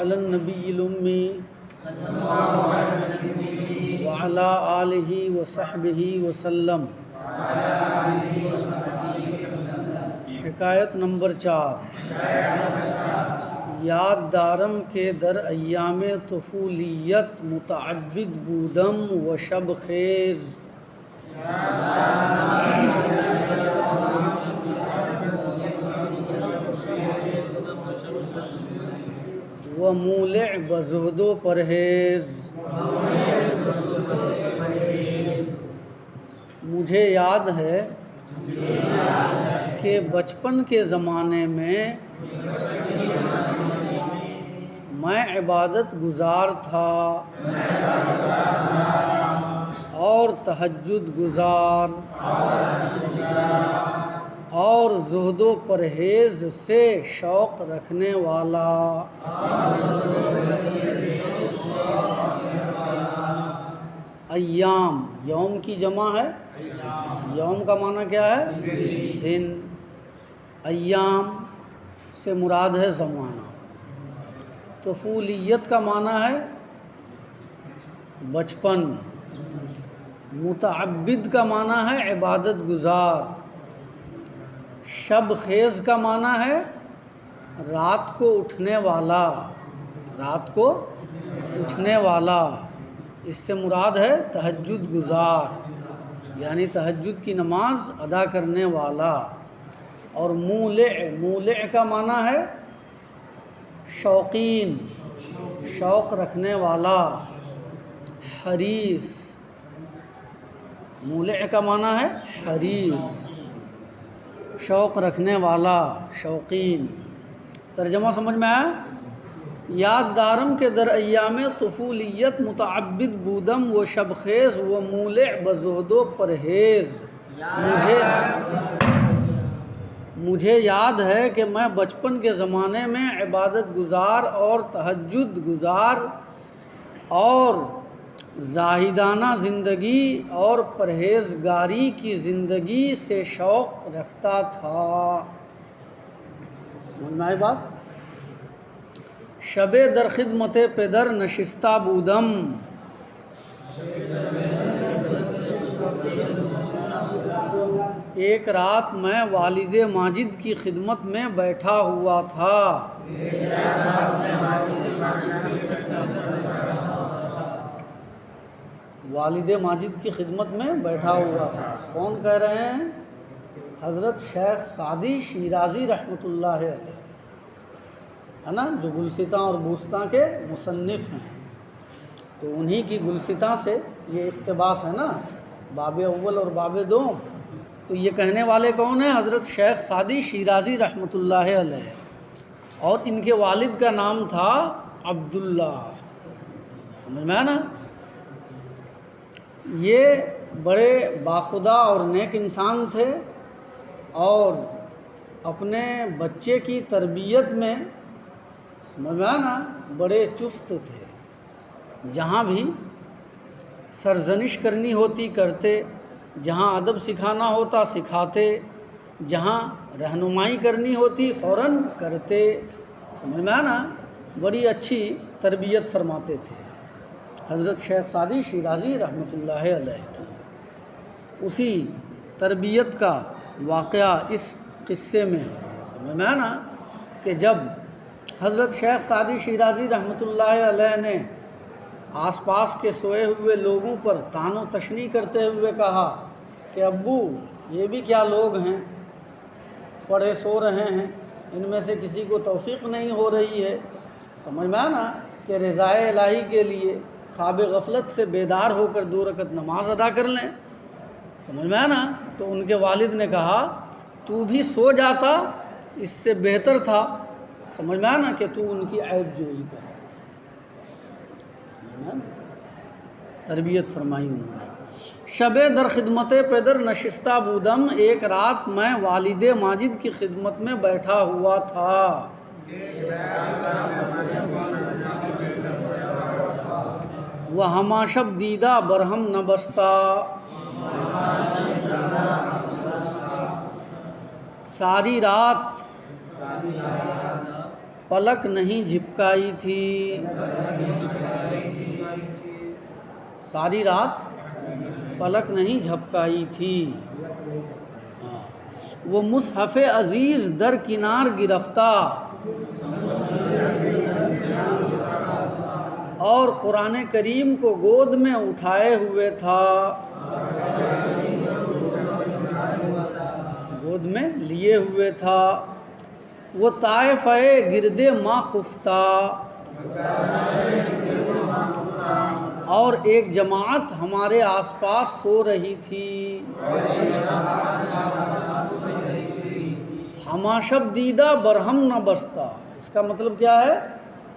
علی النبی الامی وعلی آلہ وصحبہ وسلم۔ حکایت نمبر 4۔ یاد دارم کہ در ایام طفولیت متعبد بودم و شب خیز، و مولع بزہد و پرہیز۔ مجھے یاد ہے کہ بچپن کے زمانے میں میں عبادت گزار تھا اور تہجد گزار اور زہد و پرہیز سے شوق رکھنے والا۔ ایام، یوم کی جمع ہے، یوم کا معنی کیا ہے؟ دن۔ ایام سے مراد ہے زمانہ۔ طفولیت کا معنی ہے بچپن۔ متعبد کا معنی ہے عبادت گزار۔ شب خیز کا معنی ہے رات کو اٹھنے والا، رات کو اٹھنے والا۔ اس سے مراد ہے تہجد گزار، یعنی تہجد کی نماز ادا کرنے والا۔ اور مولع، مولع کا معنی ہے شوقین، شوق رکھنے والا۔ حریص، مولع کا معنی ہے حریص، شوق رکھنے والا، شوقین۔ ترجمہ سمجھ میں آیا؟ یاد دارم کے در ایام طفولیت متعبد بودم و شب خیز و مولع بزہد و پرہیز۔ مجھے یاد ہے کہ میں بچپن کے زمانے میں عبادت گزار اور تہجد گزار اور زاہدانہ زندگی اور پرہیزگاری کی زندگی سے شوق رکھتا تھا۔ سمجھ میں آئی بات؟ شب در خدمت پدر نشستہ بودم، ایک رات میں والد ماجد کی خدمت میں بیٹھا ہوا تھا۔ والد ماجد کی خدمت میں بیٹھا ہوا تھا۔ کون کہہ رہے ہیں؟ حضرت شیخ سعدی شیرازی رحمۃ اللہ علیہ، ہے نا، جو گلستاں اور بوستاں کے مصنف ہیں۔ تو انہی کی گلستاں سے یہ اقتباس ہے نا، باب اول اور باب دوم۔ تو یہ کہنے والے کون ہیں؟ حضرت شیخ سعدی شیرازی رحمۃ اللہ علیہ، اور ان کے والد کا نام تھا عبداللہ۔ سمجھ میں آیا نا؟ یہ بڑے باخدا اور نیک انسان تھے، اور اپنے بچے کی تربیت میں، سمجھ میں آیا نا، بڑے چست تھے۔ جہاں بھی سرزنش کرنی ہوتی کرتے، جہاں ادب سکھانا ہوتا سکھاتے، جہاں رہنمائی کرنی ہوتی فوراً کرتے۔ سمجھ میں آیا نا؟ بڑی اچھی تربیت فرماتے تھے حضرت شیخ سعدی شیرازی رحمۃ اللہ علیہ کی۔ اسی تربیت کا واقعہ اس قصے میں ہے۔ سمجھ میں آیا نا کہ جب حضرت شیخ سعدی شیرازی رحمۃ اللہ علیہ نے آس پاس کے سوئے ہوئے لوگوں پر طعن و تشنیع کرتے ہوئے کہا کہ ابو یہ بھی کیا لوگ ہیں، پڑھے سو رہے ہیں، ان میں سے کسی کو توفیق نہیں ہو رہی ہے، سمجھ میں آیا نا، کہ رضائے الہی کے لیے خواب غفلت سے بیدار ہو کر 2 رکعت نماز ادا کر لیں۔ سمجھ میں آیا نا؟ تو ان کے والد نے کہا تو بھی سو جاتا، اس سے بہتر تھا، سمجھ میں آیا نا، کہ تو ان کی عیب جوئی کر۔ تربیت فرمائی انہوں نے۔ شب در خدمت پدر نشستہ بودم، ایک رات میں والد ماجد کی خدمت میں بیٹھا ہوا تھا۔ وہ ہما شب دیدہ برہم نہ بستا، ساری رات پلک نہیں جھپکائی تھی، ساری رات پلک نہیں جھپکائی تھی۔ وہ مصحف عزیز در کنار گرفتہ، اور قرآن کریم کو گود میں اٹھائے ہوئے تھا، گود میں لیے ہوئے تھا۔ وہ طائفہ گرد ما خفتہ، اور ایک جماعت ہمارے آس پاس سو رہی تھی۔ ہما شب دیدہ برہم نہ بستا، اس کا مطلب کیا ہے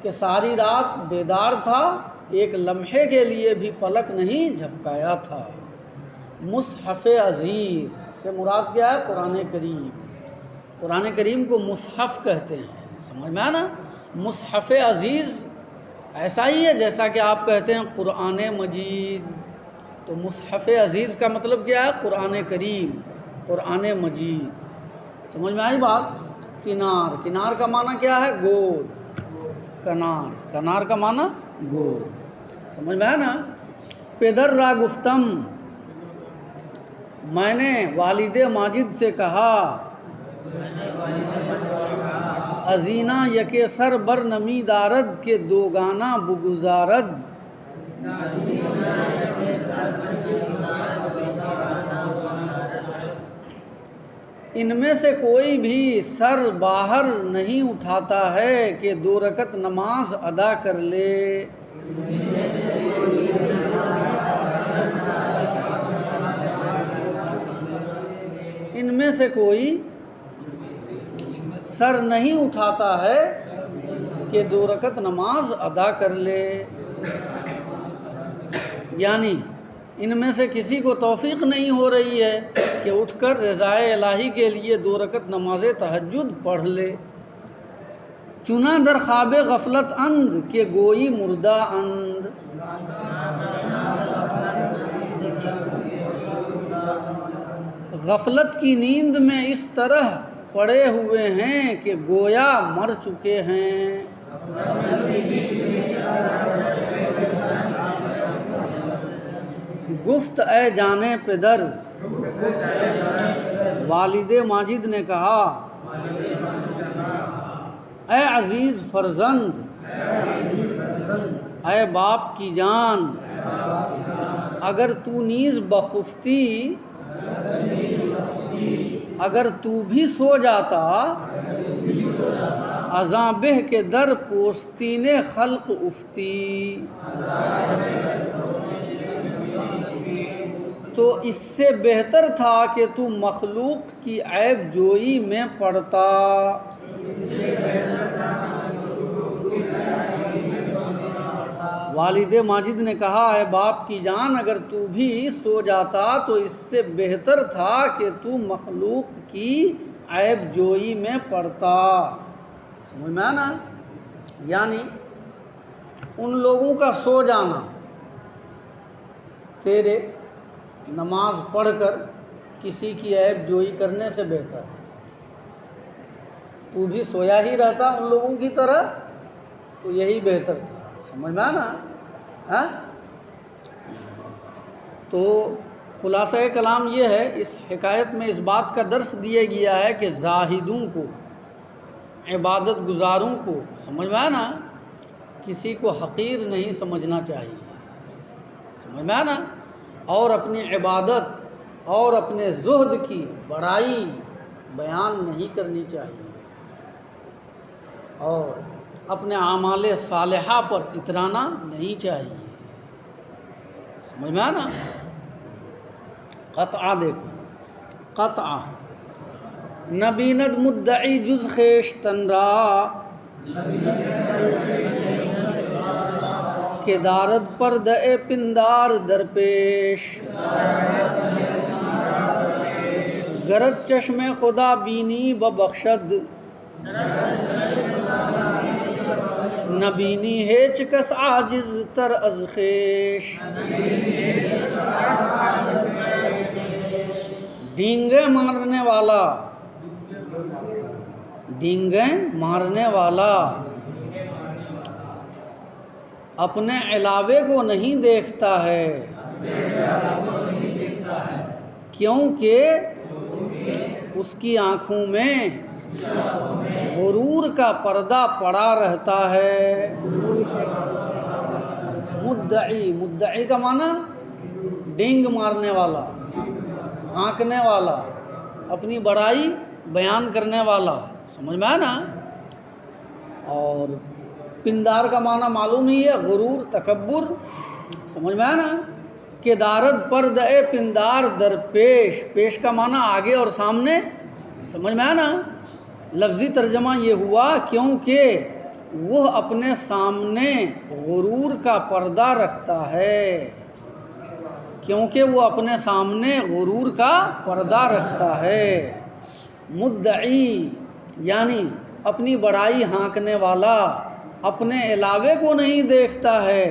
کہ ساری رات بیدار تھا، ایک لمحے کے لیے بھی پلک نہیں جھپکایا تھا۔ مصحف عزیز سے مراد کیا ہے؟ قرآن کریم۔ قرآن کریم کو مصحف کہتے ہیں، سمجھ میں آنا؟ مصحف عزیز ایسا ہی ہے جیسا کہ آپ کہتے ہیں قرآن مجید، تو مصحف عزیز کا مطلب کیا ہے؟ قرآن کریم، قرآن مجید۔ سمجھ میں آئی بات؟ کنار، کنار کا معنی کیا ہے؟ گود، کنار، کنار کا معنی گود، سمجھ میں آیا نا؟ پدر را گفتم، میں نے والد ماجد سے کہا، ازینہ یکے سر بر نمی دارد کے دو گانا بگزارد۔ ان میں سے کوئی بھی سر باہر نہیں اٹھاتا ہے کہ 2 رکعت نماز ادا کر لے۔ ان میں سے کوئی سر نہیں اٹھاتا ہے کہ 2 رکعت نماز ادا کر لے، یعنی ان میں سے کسی کو توفیق نہیں ہو رہی ہے کہ اٹھ کر رضائے الہی کے لیے 2 رکعت نماز تہجد پڑھ لے۔ چنا در خواب غفلت اند کہ گوئی مردہ اند، غفلت کی نیند میں اس طرح پڑے ہوئے ہیں کہ گویا مر چکے ہیں۔ گفت اے جانے پدر، والد ماجد نے کہا، اے عزیز فرزند، اے باپ کی جان، اگر تو نیز بخفتی، اگر تو بھی سو جاتا، ازاں بہ کے در پوستین خلق افتی، تو اس سے بہتر تھا کہ تو مخلوق کی عیب جوئی میں پڑتا۔ والد ماجد نے کہا، اے باپ کی جان، اگر تو بھی سو جاتا تو اس سے بہتر تھا کہ تو مخلوق کی عیب جوئی میں پڑتا۔ سمجھ میں آنا؟ یعنی ان لوگوں کا سو جانا تیرے نماز پڑھ کر کسی کی عیب جوئی کرنے سے بہتر ہے۔ تو بھی سویا ہی رہتا ان لوگوں کی طرح تو یہی بہتر تھا۔ سمجھ میں آنا؟ ہاں؟ تو خلاصہ کلام یہ ہے، اس حکایت میں اس بات کا درس دیا گیا ہے کہ زاہدوں کو، عبادت گزاروں کو، سمجھ میں آنا، کسی کو حقیر نہیں سمجھنا چاہیے۔ سمجھ میں آنا؟ اور اپنی عبادت اور اپنے زہد کی بڑائی بیان نہیں کرنی چاہیے، اور اپنے اعمال صالحہ پر اترانا نہیں چاہیے۔ سمجھ میں آنا؟ قطعہ دیکھو، قطعہ نبیند مدعی جز خیشتن را، کہ دارد پردہ پندار درپیش، گرد چشم خدا بینی ببخشد، نبینی ہیچ کس عاجز تر از خیش۔ ڈینگے مارنے والا ڈینگیں مارنے والا اپنے علاوے کو نہیں دیکھتا ہے، کیونکہ اس کی آنکھوں میں غرور کا پردہ پڑا رہتا ہے۔ مدعی کا معنی ڈینگ مارنے والا، ہانکنے والا، اپنی بڑائی بیان کرنے والا، سمجھ میں آیا نا؟ اور پندار کا معنی معلوم ہی ہے، غرور، تکبر، سمجھ میں آیا نا؟ کہ دارد پرد اے پندار در پیش، پیش کا معنی آگے اور سامنے، سمجھ میں آیا نا؟ لفظی ترجمہ یہ ہوا کیونکہ وہ اپنے سامنے غرور کا پردہ رکھتا ہے، کیونکہ وہ اپنے سامنے غرور کا پردہ رکھتا ہے۔ مدعی یعنی اپنی بڑائی ہانکنے والا اپنے علاوے کو نہیں دیکھتا ہے،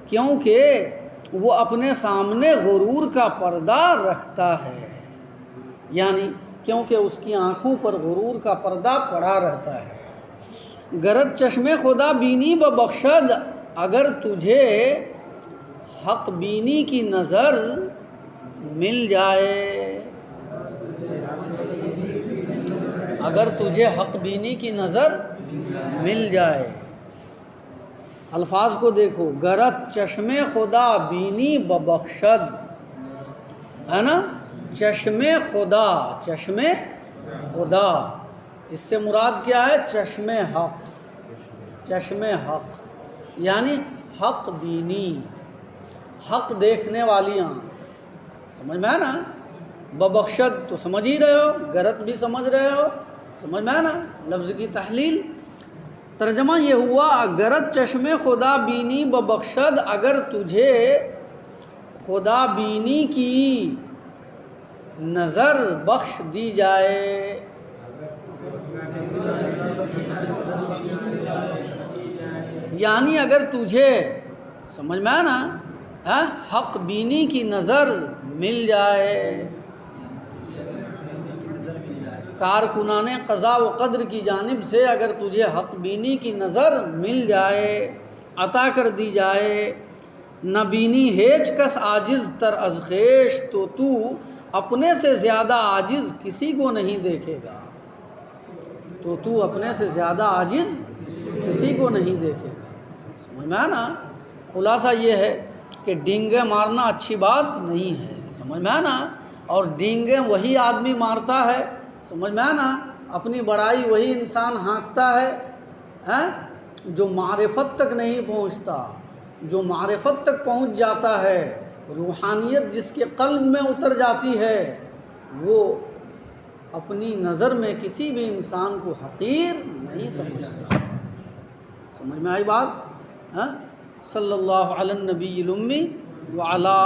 کیونکہ وہ اپنے سامنے غرور کا پردہ رکھتا ہے، یعنی کیونکہ اس کی آنکھوں پر غرور کا پردہ پڑا رہتا ہے۔ گرد چشم خدا بینی ببخشد، اگر تجھے حق بینی کی نظر مل جائے، اگر تجھے حق بینی کی نظر مل جائے۔ الفاظ کو دیکھو، گرد چشم خدا بینی ببخشد، ہے نا؟ چشم خدا، چشم خدا، اس سے مراد کیا ہے؟ چشم حق، چشم حق یعنی حق بینی، حق دیکھنے والی آنکھ، سمجھ میں ہے نا؟ ببخشد تو سمجھ ہی رہے ہو، گرد بھی سمجھ رہے ہو، سمجھ میں ہے نا؟ لفظ کی تحلیل ترجمہ یہ ہوا، گرد چشم خدا بینی ببخشد، اگر تجھے خدا بینی کی نظر بخش دی جائے، یعنی اگر تجھے، سمجھ میں آیا نا، حق بینی کی نظر مل جائے، کارکنان قضا و قدر کی جانب سے اگر تجھے حق بینی کی نظر مل جائے، عطا کر دی جائے، نہ بینی ہیچ کس عاجز تر از خویش، تو اپنے سے زیادہ عاجز کسی کو نہیں دیکھے گا، تو اپنے سے زیادہ عاجز کسی کو نہیں دیکھے گا، سمجھ میں آیا نا؟ خلاصہ یہ ہے کہ ڈینگیں مارنا اچھی بات نہیں ہے، سمجھ میں آیا نا؟ اور ڈینگیں وہی آدمی مارتا ہے، سمجھ میں آیا نا؟ اپنی بڑائی وہی انسان ہانکتا ہے جو معرفت تک نہیں پہنچتا، جو معرفت تک پہنچ جاتا ہے، روحانیت جس کے قلب میں اتر جاتی ہے، وہ اپنی نظر میں کسی بھی انسان کو حقیر نہیں سمجھتا۔ سمجھ میں آئی بات؟ صلی اللہ علی النبی الامی وعلی